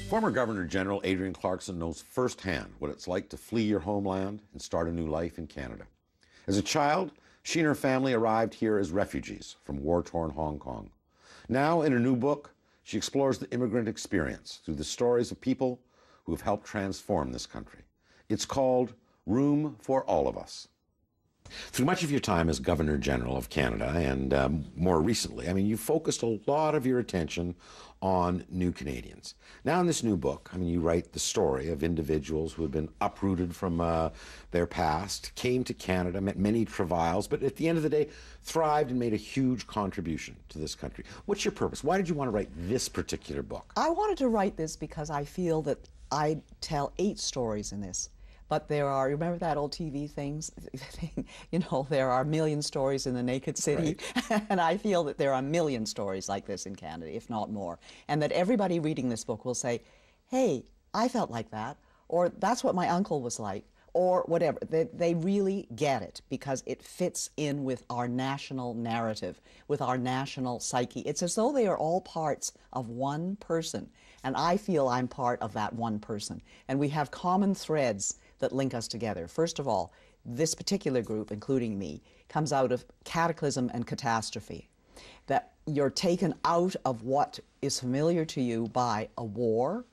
Former Governor General Adrienne Clarkson knows firsthand what it's like to flee your homeland and start a new life in Canada. As a child, she and her family arrived here as refugees from war-torn Hong Kong. Now, in her new book, she explores the immigrant experience through the stories of people who have helped transform this country. It's called Room for All of Us. Through much of your time as Governor General of Canada and more recently, you focused a lot of your attention on new Canadians. Now in this new book, you write the story of individuals who have been uprooted from their past, came to Canada, met many travails, but at the end of the day, thrived and made a huge contribution to this country. What's your purpose? Why did you want to write this particular book? I wanted to write this because I feel that I tell 8 stories in this. But there are, remember that old TV thing, there are a million stories in the naked city. Right. And I feel that there are a million stories like this in Canada, if not more. And that everybody reading this book will say, hey, I felt like that, or that's what my uncle was like, or whatever. They really get it because it fits in with our national narrative, with our national psyche. It's as though they are all parts of one person. And I feel I'm part of that one person. And we have common threads that link us together. First of all, this particular group, including me, comes out of cataclysm and catastrophe. That you're taken out of what is familiar to you by a war,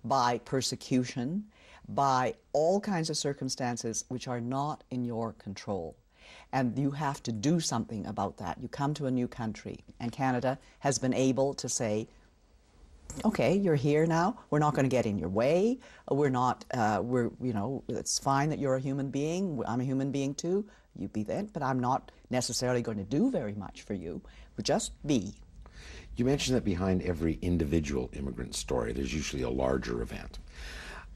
by persecution, by all kinds of circumstances which are not in your control. And you have to do something about that. You come to a new country, and Canada has been able to say, okay, you're here now. We're not going to get in your way. It's fine that you're a human being. I'm a human being too. You be that, but I'm not necessarily going to do very much for you. Just be. You mentioned that behind every individual immigrant story, there's usually a larger event.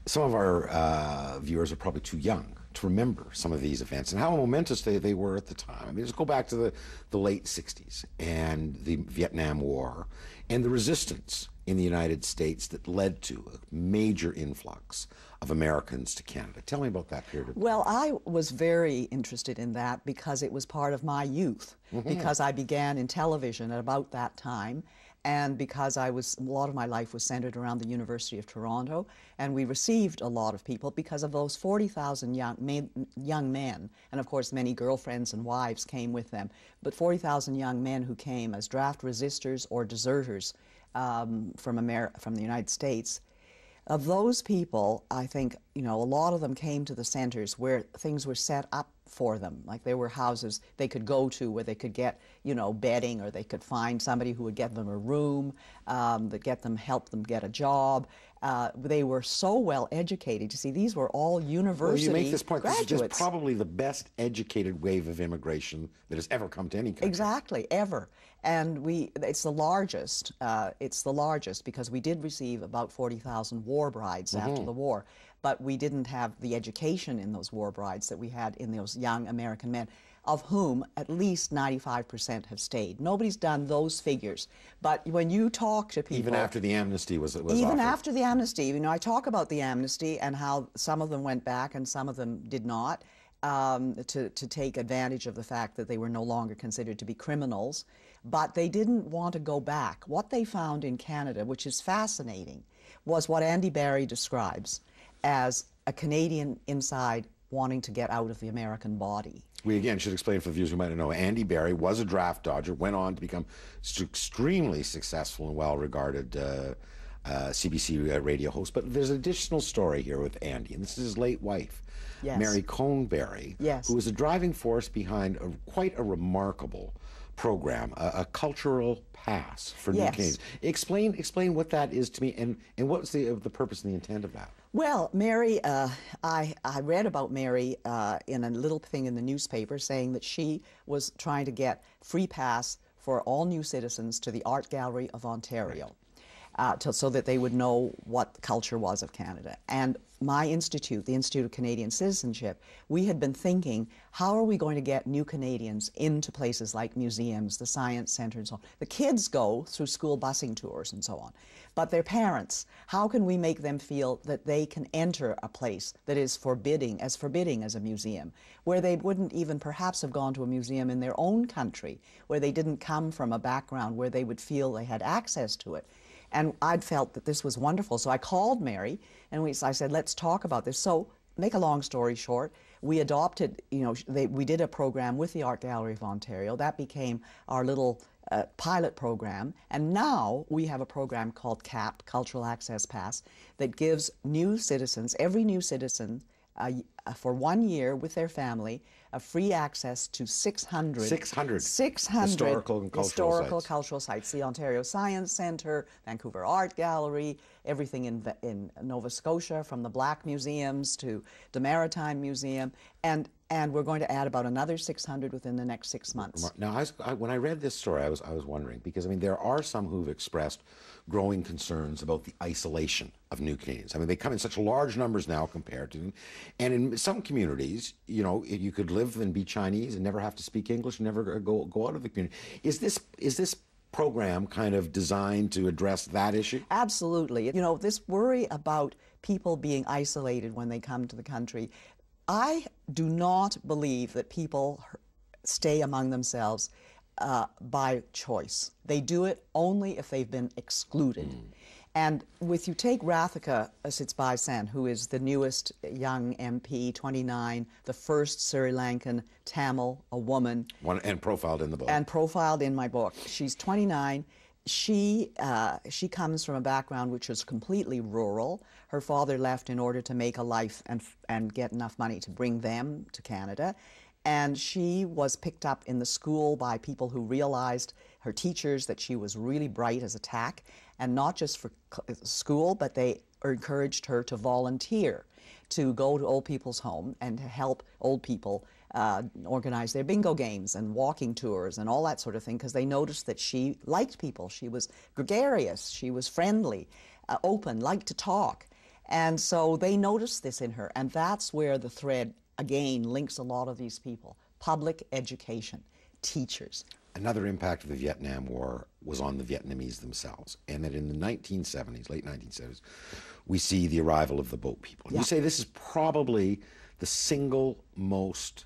Some of our viewers are probably too young to remember some of these events and how momentous they were at the time. Just go back to the late 60s and the Vietnam War and the resistance in the United States that led to a major influx of Americans to Canada. Tell me about that period of time. Well, I was very interested in that because it was part of my youth, because I began in television at about that time, and because a lot of my life was centered around the University of Toronto, and we received a lot of people because of those 40,000 young men, and of course many girlfriends and wives came with them, but 40,000 young men who came as draft resistors or deserters from the United States. Of those people, I think, a lot of them came to the centers where things were set up for them. Like there were houses they could go to where they could get, bedding, or they could find somebody who would get them a room, help them get a job. They were so well educated. You see, these were all university graduates. Well, you make this point. This is probably the best educated wave of immigration that has ever come to any country. Exactly, ever. And it's the largest. It's the largest because we did receive about 40,000 war brides after the war, but we didn't have the education in those war brides that we had in those young American men, of whom at least 95% have stayed. Nobody's done those figures. But when you talk to people... Even after the amnesty was Even offered. after the amnesty. I talk about the amnesty and how some of them went back and some of them did not, to take advantage of the fact that they were no longer considered to be criminals. But they didn't want to go back. What they found in Canada, which is fascinating, was what Andy Barry describes as a Canadian inside wanting to get out of the American body. We again should explain for the viewers who might not know, Andy Barry was a draft dodger, went on to become extremely successful and well-regarded CBC radio host. But there's an additional story here with Andy, and this is his late wife, Yes. Mary Cohn Barry, Yes. who was a driving force behind quite a remarkable program, a cultural pass for new Canadians. Explain what that is to me, and what was the purpose and the intent of that? Well, Mary, I read about Mary in a little thing in the newspaper saying that she was trying to get free pass for all new citizens to the Art Gallery of Ontario. So that they would know what the culture was of Canada. And my institute, the Institute of Canadian Citizenship, we had been thinking, how are we going to get new Canadians into places like museums, the Science Centre, and so on? The kids go through school busing tours and so on. But their parents, how can we make them feel that they can enter a place that is forbidding as a museum, where they wouldn't even perhaps have gone to a museum in their own country, where they didn't come from a background where they would feel they had access to it? And I'd felt that this was wonderful. So I called Mary, and I said, let's talk about this. So, make a long story short, we adopted, we did a program with the Art Gallery of Ontario. That became our little pilot program. And now we have a program called CAP, Cultural Access Pass, that gives new citizens, every new citizen, for 1 year with their family, free access to 600 historical and cultural sites. The Ontario Science Centre, Vancouver Art Gallery, everything in Nova Scotia, from the Black Museums to the Maritime Museum, and we're going to add about another 600 within the next 6 months. Now, when I read this story, I was wondering, because I mean, there are some who've expressed growing concerns about the isolation of new Canadians. I mean, they come in such large numbers now compared to, and in some communities, you could live and be Chinese and never have to speak English, never go out of the community. Is this program kind of designed to address that issue? Absolutely. This worry about people being isolated when they come to the country, I do not believe that people stay among themselves by choice. They do it only if they've been excluded. And you take Rathika Sitsbai-Sen, who is the newest young MP, 29, the first Sri Lankan Tamil, a woman. And profiled in the book. And profiled in my book. She's 29. She comes from a background which is completely rural. Her father left in order to make a life and get enough money to bring them to Canada. And she was picked up in the school by people who realized, her teachers, that she was really bright as a tack, and not just for school, but they encouraged her to volunteer, to go to old people's home and to help old people organize their bingo games and walking tours and all that sort of thing, because they noticed that she liked people. She was gregarious, she was friendly, open, liked to talk. And so they noticed this in her, and that's where the thread again links a lot of these people. Public education, teachers. Another impact of the Vietnam War was on the Vietnamese themselves, and that in the 1970s, late 1970s, we see the arrival of the boat people. Yeah. You say this is probably the single most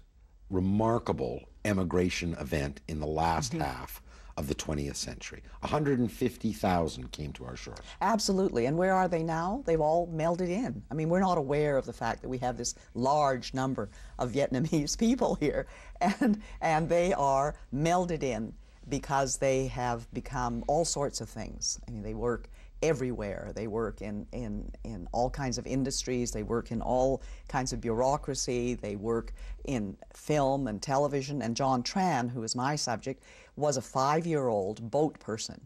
remarkable emigration event in the last half of the 20th century. 150,000 came to our shores. Absolutely. And where are they now? They've all melded in. I mean, we're not aware of the fact that we have this large number of Vietnamese people here, and they are melded in because they have become all sorts of things. I mean, they work everywhere. They work in all kinds of industries. They work in all kinds of bureaucracy. They work in film and television. And John Tran, who is my subject, was a 5-year-old boat person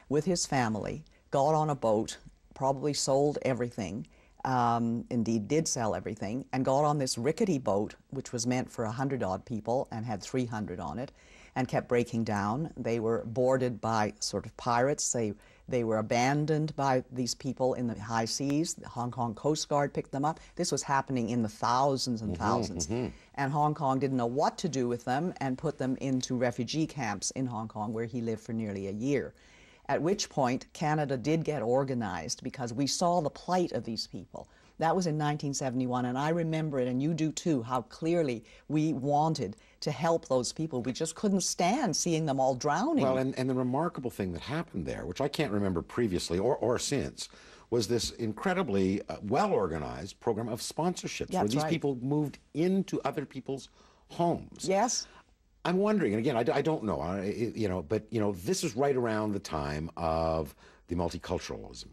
with his family, got on a boat, probably sold everything, indeed did sell everything, and got on this rickety boat, which was meant for 100-odd people and had 300 on it, and kept breaking down. They were boarded by sort of pirates. They were abandoned by these people in the high seas. The Hong Kong Coast Guard picked them up. This was happening in the thousands and thousands. And Hong Kong didn't know what to do with them and put them into refugee camps in Hong Kong, where he lived for nearly a year. At which point, Canada did get organized because we saw the plight of these people. That was in 1971, and I remember it, and you do too, how clearly we wanted to help those people. We just couldn't stand seeing them all drowning. Well, and the remarkable thing that happened there, which I can't remember previously or since, was this incredibly well-organized program of sponsorships, where these people moved into other people's homes. Yes. I'm wondering, and again, I don't know, but this is right around the time of the Multiculturalism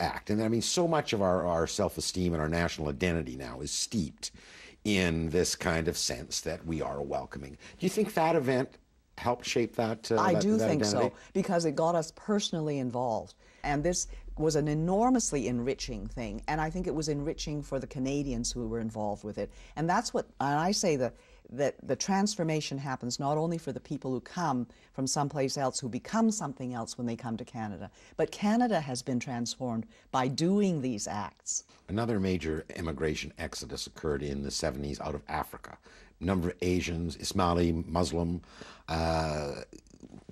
Act. And I mean, so much of our self-esteem and our national identity now is steeped in this kind of sense that we are welcoming. Do you think that event helped shape that I do think identity? so, because it got us personally involved. And this was an enormously enriching thing, and I think it was enriching for the Canadians who were involved with it. And that's what, and I say that the transformation happens not only for the people who come from someplace else, who become something else when they come to Canada, but Canada has been transformed by doing these acts. Another major immigration exodus occurred in the 70s out of Africa. A number of Asians, Ismaili, Muslim,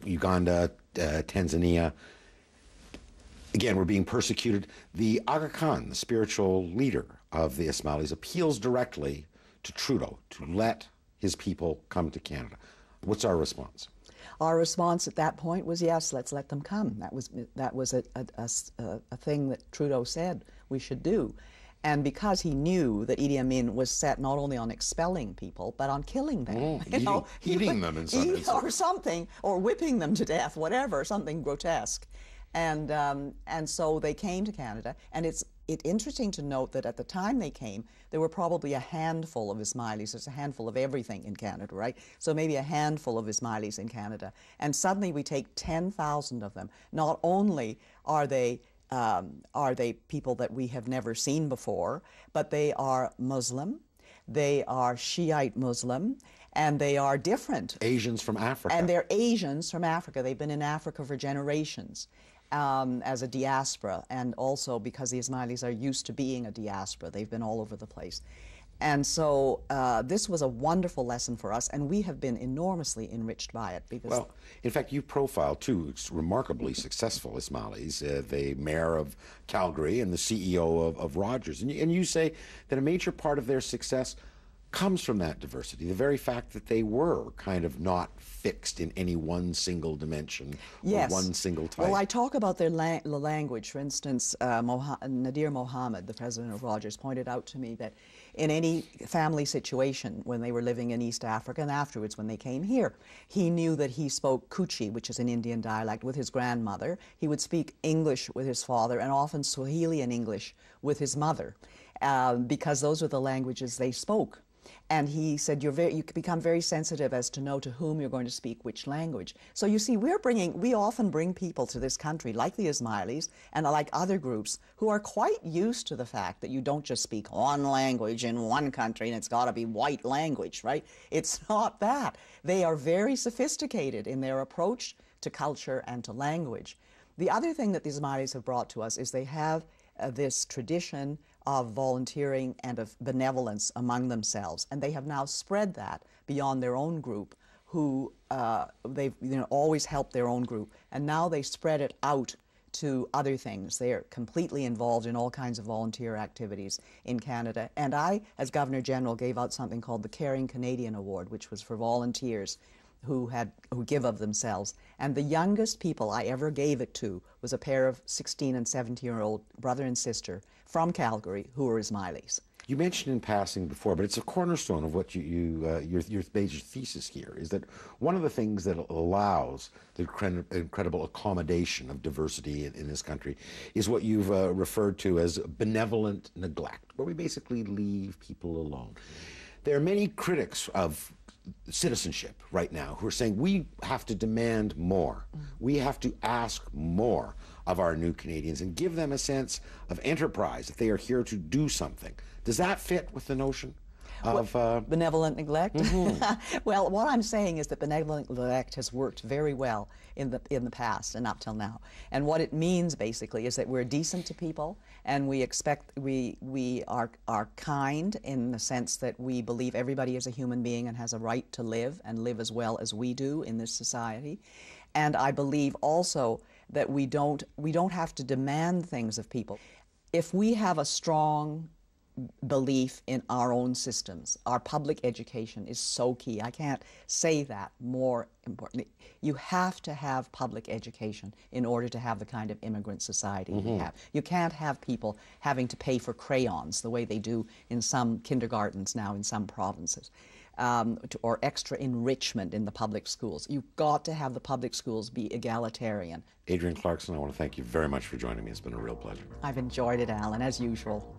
Uganda, Tanzania, again, were being persecuted. The Aga Khan, the spiritual leader of the Ismailis, appeals directly to Trudeau to let his people come to Canada. What's our response? our response at that point was, yes, let's let them come. That was a thing that Trudeau said we should do. And because he knew that Idi Amin was set not only on expelling people, but on killing them. Eating them in some instances. Or something, or whipping them to death, whatever, something grotesque. And so they came to Canada, and it's interesting to note that at the time they came, there were probably a handful of Ismailis. There's a handful of everything in Canada, right? So maybe a handful of Ismailis in Canada. And suddenly we take 10,000 of them. Not only are they people that we have never seen before, but they are Muslim, they are Shiite Muslim, and they are different. Asians from Africa. And they're Asians from Africa. They've been in Africa for generations. As a diaspora, and also because the Ismailis are used to being a diaspora. They've been all over the place. And so this was a wonderful lesson for us, and we have been enormously enriched by it. Because well, in fact, you profiled two remarkably successful Ismailis, the mayor of Calgary and the CEO of Rogers. And you say that a major part of their success comes from that diversity, the very fact that they were kind of not fixed in any one single dimension or one single type. Well, I talk about their language. For instance, Nadir Mohammed, the president of Rogers, pointed out to me that in any family situation when they were living in East Africa and afterwards when they came here, he knew that he spoke Kuchi, which is an Indian dialect, with his grandmother. He would speak English with his father and often Swahili and English with his mother because those were the languages they spoke. And he said, you become very sensitive as to know to whom you're going to speak which language. So you see, we often bring people to this country, like the Ismailis and like other groups, who are quite used to the fact that you don't just speak one language in one country and it's got to be white language, right? It's not that. They are very sophisticated in their approach to culture and to language. The other thing that the Ismailis have brought to us is they have this tradition of volunteering and of benevolence among themselves, and they have now spread that beyond their own group, who they've always helped their own group, and now they spread it out to other things. They are completely involved in all kinds of volunteer activities in Canada. And I, as Governor General, gave out something called the Caring Canadian Award, which was for volunteers who give of themselves. And the youngest people I ever gave it to was a pair of 16 and 17-year-old brother and sister from Calgary who were Ismailis. You mentioned in passing before, but it's a cornerstone of what your major thesis here, is that one of the things that allows the incredible accommodation of diversity in this country is what you've referred to as benevolent neglect, where we basically leave people alone. There are many critics of citizenship right now who are saying we have to demand more. We have to ask more of our new Canadians and give them a sense of enterprise, that they are here to do something. Does that fit with the notion of benevolent neglect? Mm-hmm. Well, what I'm saying is that benevolent neglect has worked very well in the past and up till now. And what it means basically is that we're decent to people, and we are kind in the sense that we believe everybody is a human being and has a right to live and live as well as we do in this society. And I believe also that we don't have to demand things of people. If we have a strong belief in our own systems, our public education is so key. I can't say that more importantly. You have to have public education in order to have the kind of immigrant society we have. You can't have people having to pay for crayons the way they do in some kindergartens now in some provinces. Or extra enrichment in the public schools. You've got to have the public schools be egalitarian. Adrienne Clarkson, I want to thank you very much for joining me. It's been a real pleasure. I've enjoyed it, Alan, as usual.